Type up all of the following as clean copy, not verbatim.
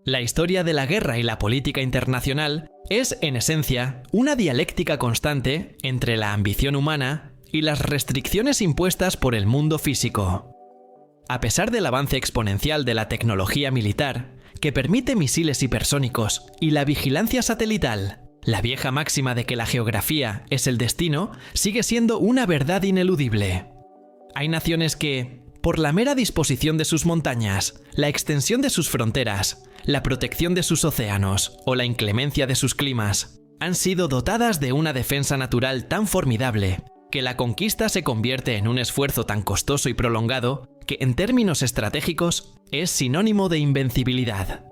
La historia de la guerra y la política internacional es, en esencia, una dialéctica constante entre la ambición humana y las restricciones impuestas por el mundo físico. A pesar del avance exponencial de la tecnología militar, que permite misiles hipersónicos y la vigilancia satelital, la vieja máxima de que la geografía es el destino sigue siendo una verdad ineludible. Hay naciones que, por la mera disposición de sus montañas, la extensión de sus fronteras, la protección de sus océanos o la inclemencia de sus climas, han sido dotadas de una defensa natural tan formidable que la conquista se convierte en un esfuerzo tan costoso y prolongado que en términos estratégicos es sinónimo de invencibilidad.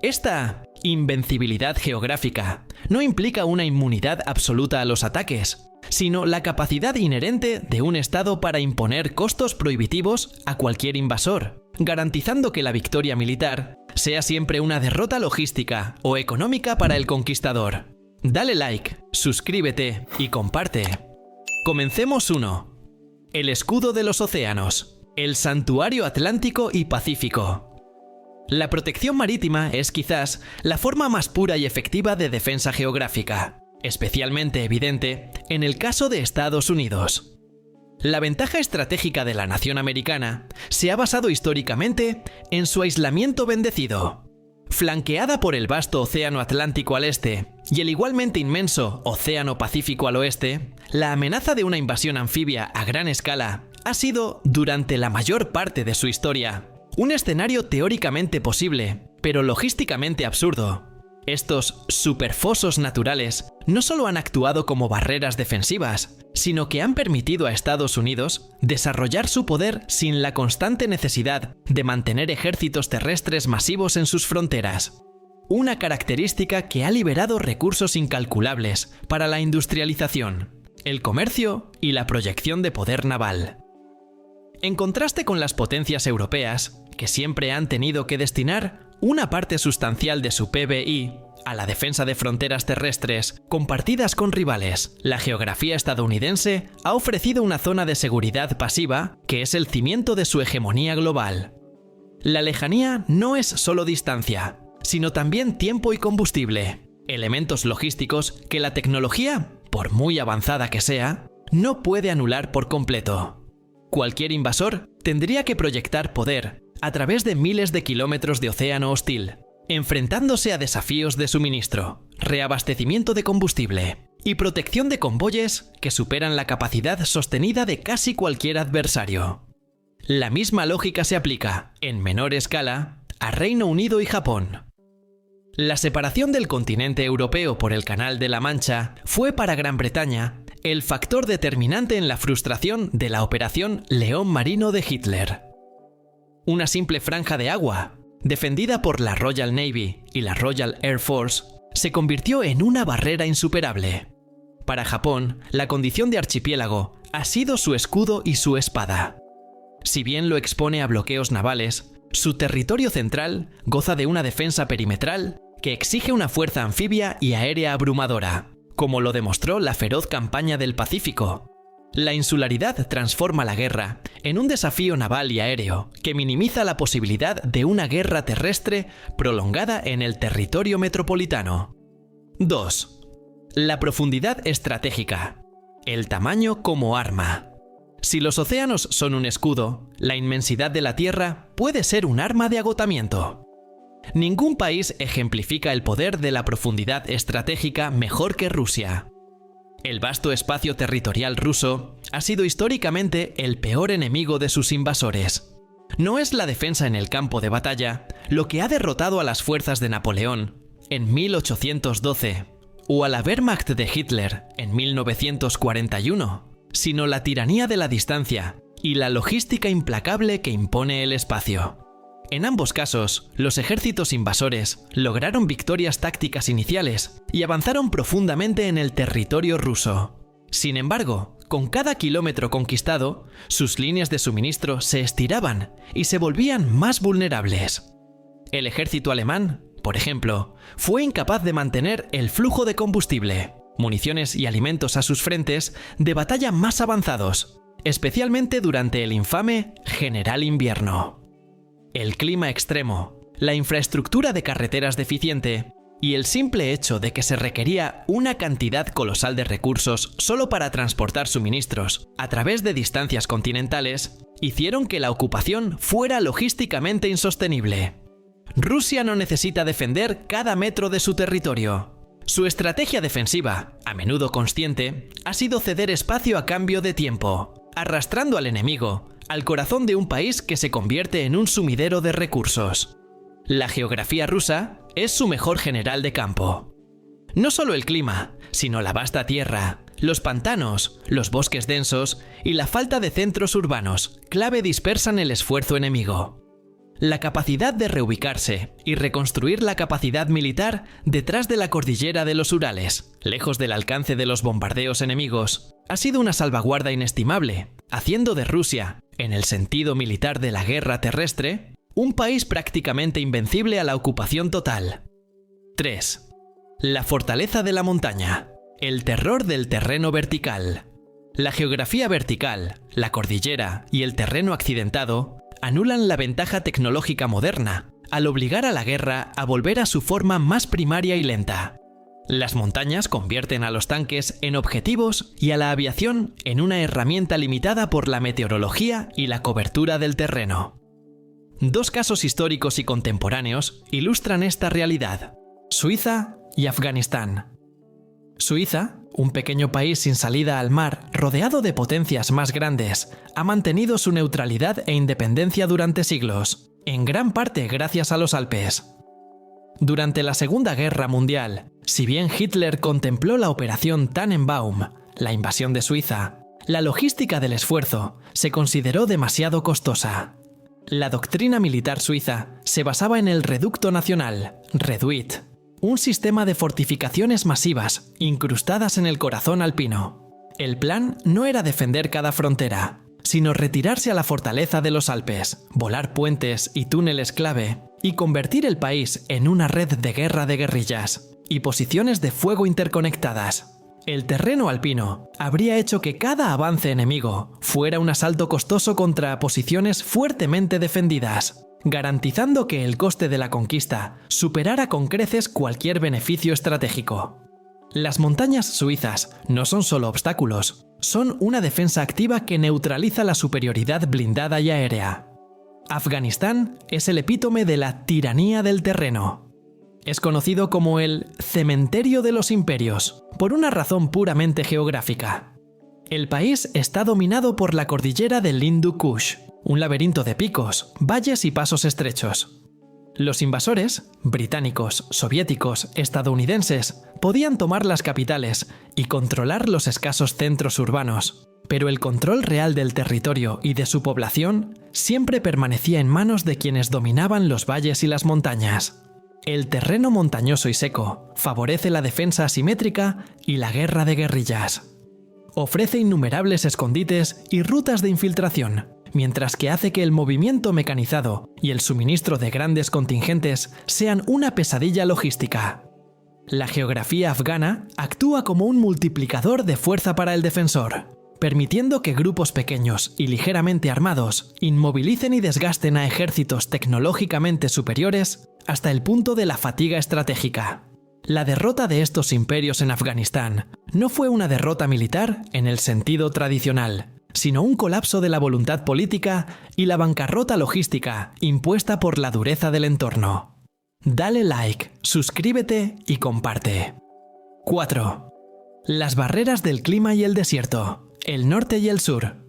Esta invencibilidad geográfica no implica una inmunidad absoluta a los ataques, sino la capacidad inherente de un Estado para imponer costos prohibitivos a cualquier invasor, garantizando que la victoria militar sea siempre una derrota logística o económica para el conquistador. Dale like, suscríbete y comparte. Comencemos 1. El escudo de los océanos, el santuario Atlántico y Pacífico. La protección marítima es quizás la forma más pura y efectiva de defensa geográfica, especialmente evidente en el caso de Estados Unidos. La ventaja estratégica de la nación americana se ha basado históricamente en su aislamiento bendecido. Flanqueada por el vasto Océano Atlántico al este y el igualmente inmenso Océano Pacífico al oeste, la amenaza de una invasión anfibia a gran escala ha sido, durante la mayor parte de su historia, un escenario teóricamente posible, pero logísticamente absurdo. Estos superfosos naturales no solo han actuado como barreras defensivas, sino que han permitido a Estados Unidos desarrollar su poder sin la constante necesidad de mantener ejércitos terrestres masivos en sus fronteras. Una característica que ha liberado recursos incalculables para la industrialización, el comercio y la proyección de poder naval. En contraste con las potencias europeas, que siempre han tenido que destinar una parte sustancial de su PBI a la defensa de fronteras terrestres compartidas con rivales, la geografía estadounidense ha ofrecido una zona de seguridad pasiva que es el cimiento de su hegemonía global. La lejanía no es solo distancia, sino también tiempo y combustible, elementos logísticos que la tecnología, por muy avanzada que sea, no puede anular por completo. Cualquier invasor tendría que proyectar poder a través de miles de kilómetros de océano hostil, enfrentándose a desafíos de suministro, reabastecimiento de combustible y protección de convoyes que superan la capacidad sostenida de casi cualquier adversario. La misma lógica se aplica, en menor escala, a Reino Unido y Japón. La separación del continente europeo por el Canal de la Mancha fue para Gran Bretaña el factor determinante en la frustración de la Operación León Marino de Hitler. Una simple franja de agua, defendida por la Royal Navy y la Royal Air Force, se convirtió en una barrera insuperable. Para Japón, la condición de archipiélago ha sido su escudo y su espada. Si bien lo expone a bloqueos navales, su territorio central goza de una defensa perimetral que exige una fuerza anfibia y aérea abrumadora, como lo demostró la feroz campaña del Pacífico. La insularidad transforma la guerra en un desafío naval y aéreo que minimiza la posibilidad de una guerra terrestre prolongada en el territorio metropolitano. 2. La profundidad estratégica. El tamaño como arma. Si los océanos son un escudo, la inmensidad de la Tierra puede ser un arma de agotamiento. Ningún país ejemplifica el poder de la profundidad estratégica mejor que Rusia. El vasto espacio territorial ruso ha sido históricamente el peor enemigo de sus invasores. No es la defensa en el campo de batalla lo que ha derrotado a las fuerzas de Napoleón en 1812 o a la Wehrmacht de Hitler en 1941, sino la tiranía de la distancia y la logística implacable que impone el espacio. En ambos casos, los ejércitos invasores lograron victorias tácticas iniciales y avanzaron profundamente en el territorio ruso. Sin embargo, con cada kilómetro conquistado, sus líneas de suministro se estiraban y se volvían más vulnerables. El ejército alemán, por ejemplo, fue incapaz de mantener el flujo de combustible, municiones y alimentos a sus frentes de batalla más avanzados, especialmente durante el infame General Invierno. El clima extremo, La infraestructura de carreteras deficiente y el simple hecho de que se requería una cantidad colosal de recursos solo para transportar suministros a través de distancias continentales hicieron que la ocupación fuera logísticamente insostenible. Rusia no necesita defender cada metro de su territorio. Su estrategia defensiva, a menudo consciente, ha sido ceder espacio a cambio de tiempo, arrastrando al enemigo al corazón de un país que se convierte en un sumidero de recursos. La geografía rusa es su mejor general de campo. No solo el clima, sino la vasta tierra, los pantanos, los bosques densos y la falta de centros urbanos, clave dispersan el esfuerzo enemigo. La capacidad de reubicarse y reconstruir la capacidad militar detrás de la cordillera de los Urales, lejos del alcance de los bombardeos enemigos, ha sido una salvaguarda inestimable, haciendo de Rusia, en el sentido militar de la guerra terrestre, un país prácticamente invencible a la ocupación total. 3. La fortaleza de la montaña. El terror del terreno vertical. La geografía vertical, la cordillera y el terreno accidentado anulan la ventaja tecnológica moderna, al obligar a la guerra a volver a su forma más primaria y lenta. Las montañas convierten a los tanques en objetivos y a la aviación en una herramienta limitada por la meteorología y la cobertura del terreno. Dos casos históricos y contemporáneos ilustran esta realidad: Suiza y Afganistán. Suiza, un pequeño país sin salida al mar, rodeado de potencias más grandes, ha mantenido su neutralidad e independencia durante siglos, en gran parte gracias a los Alpes. Durante la Segunda Guerra Mundial, si bien Hitler contempló la Operación Tannenbaum, la invasión de Suiza, la logística del esfuerzo se consideró demasiado costosa. La doctrina militar suiza se basaba en el Reducto Nacional, Reduit, un sistema de fortificaciones masivas incrustadas en el corazón alpino. El plan no era defender cada frontera, sino retirarse a la fortaleza de los Alpes, volar puentes y túneles clave y convertir el país en una red de guerra de guerrillas y posiciones de fuego interconectadas. El terreno alpino habría hecho que cada avance enemigo fuera un asalto costoso contra posiciones fuertemente defendidas, garantizando que el coste de la conquista superara con creces cualquier beneficio estratégico. Las montañas suizas no son solo obstáculos, son una defensa activa que neutraliza la superioridad blindada y aérea. Afganistán es el epítome de la tiranía del terreno. Es conocido como el cementerio de los imperios, por una razón puramente geográfica. El país está dominado por la cordillera del Hindu Kush, un laberinto de picos, valles y pasos estrechos. Los invasores, británicos, soviéticos, estadounidenses, podían tomar las capitales y controlar los escasos centros urbanos, pero el control real del territorio y de su población siempre permanecía en manos de quienes dominaban los valles y las montañas. El terreno montañoso y seco favorece la defensa asimétrica y la guerra de guerrillas. Ofrece innumerables escondites y rutas de infiltración, mientras que hace que el movimiento mecanizado y el suministro de grandes contingentes sean una pesadilla logística. La geografía afgana actúa como un multiplicador de fuerza para el defensor, permitiendo que grupos pequeños y ligeramente armados inmovilicen y desgasten a ejércitos tecnológicamente superiores hasta el punto de la fatiga estratégica. La derrota de estos imperios en Afganistán no fue una derrota militar en el sentido tradicional, sino un colapso de la voluntad política y la bancarrota logística impuesta por la dureza del entorno. Dale like, suscríbete y comparte. 4. Las barreras del clima y el desierto, el norte y el sur.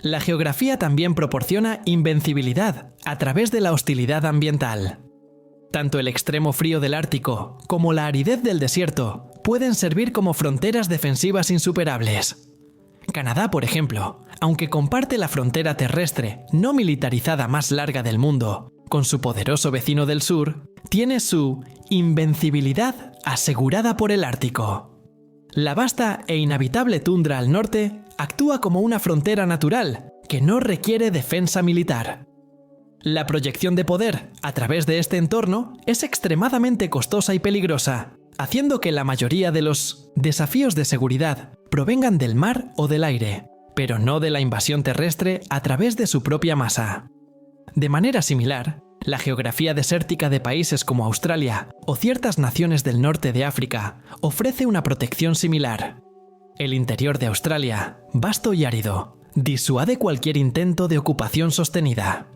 La geografía también proporciona invencibilidad a través de la hostilidad ambiental. Tanto el extremo frío del Ártico como la aridez del desierto pueden servir como fronteras defensivas insuperables. Canadá, por ejemplo, aunque comparte la frontera terrestre no militarizada más larga del mundo con su poderoso vecino del sur, tiene su invencibilidad asegurada por el Ártico. La vasta e inhabitable tundra al norte actúa como una frontera natural que no requiere defensa militar. La proyección de poder a través de este entorno es extremadamente costosa y peligrosa, haciendo que la mayoría de los desafíos de seguridad provengan del mar o del aire, pero no de la invasión terrestre a través de su propia masa. De manera similar, La geografía desértica de países como Australia o ciertas naciones del norte de África ofrece una protección similar. El interior de Australia, vasto y árido, disuade cualquier intento de ocupación sostenida.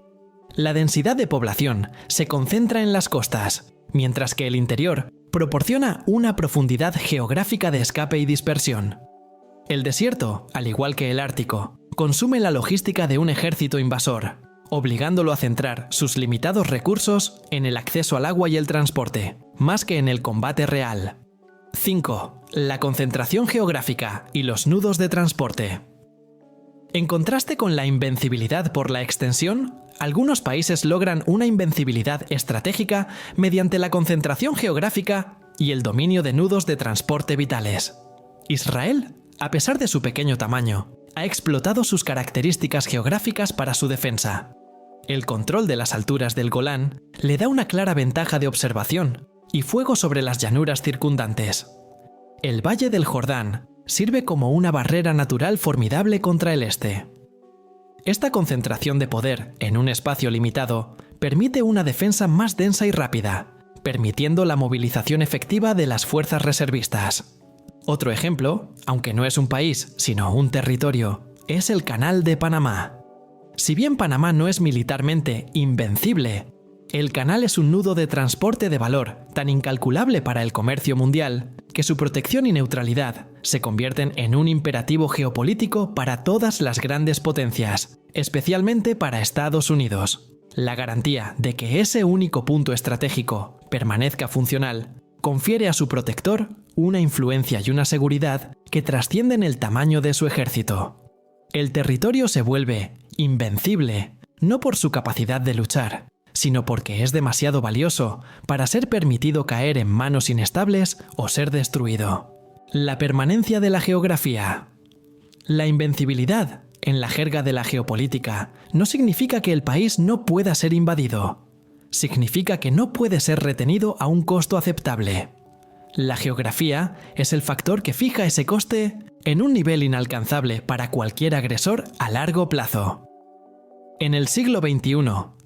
La densidad de población se concentra en las costas, mientras que el interior proporciona una profundidad geográfica de escape y dispersión. El desierto, al igual que el Ártico, consume la logística de un ejército invasor, obligándolo a centrar sus limitados recursos en el acceso al agua y el transporte, más que en el combate real. 5. La concentración geográfica y los nudos de transporte. En contraste con la invencibilidad por la extensión, algunos países logran una invencibilidad estratégica mediante la concentración geográfica y el dominio de nudos de transporte vitales. Israel, a pesar de su pequeño tamaño, ha explotado sus características geográficas para su defensa. El control de las alturas del Golán le da una clara ventaja de observación y fuego sobre las llanuras circundantes. El Valle del Jordán sirve como una barrera natural formidable contra el este. Esta concentración de poder en un espacio limitado permite una defensa más densa y rápida, permitiendo la movilización efectiva de las fuerzas reservistas. Otro ejemplo, aunque no es un país, sino un territorio, es el Canal de Panamá. Si bien Panamá no es militarmente invencible, el canal es un nudo de transporte de valor tan incalculable para el comercio mundial que su protección y neutralidad se convierten en un imperativo geopolítico para todas las grandes potencias, especialmente para Estados Unidos. La garantía de que ese único punto estratégico permanezca funcional confiere a su protector una influencia y una seguridad que trascienden el tamaño de su ejército. El territorio se vuelve invencible, no por su capacidad de luchar, sino porque es demasiado valioso para ser permitido caer en manos inestables o ser destruido. La permanencia de la geografía. La invencibilidad, en la jerga de la geopolítica, no significa que el país no pueda ser invadido. Significa que no puede ser retenido a un costo aceptable. La geografía es el factor que fija ese coste en un nivel inalcanzable para cualquier agresor a largo plazo. En el siglo XXI,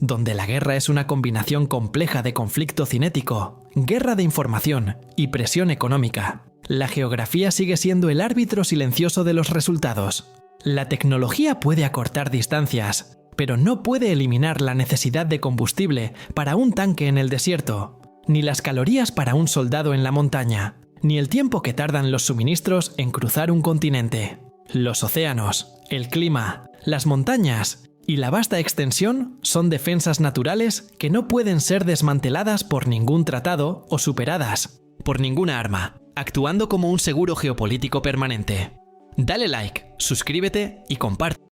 donde la guerra es una combinación compleja de conflicto cinético, guerra de información y presión económica, la geografía sigue siendo el árbitro silencioso de los resultados. La tecnología puede acortar distancias, pero no puede eliminar la necesidad de combustible para un tanque en el desierto, ni las calorías para un soldado en la montaña, ni el tiempo que tardan los suministros en cruzar un continente. Los océanos, el clima, las montañas y la vasta extensión son defensas naturales que no pueden ser desmanteladas por ningún tratado o superadas por ninguna arma, actuando como un seguro geopolítico permanente. Dale like, suscríbete y comparte.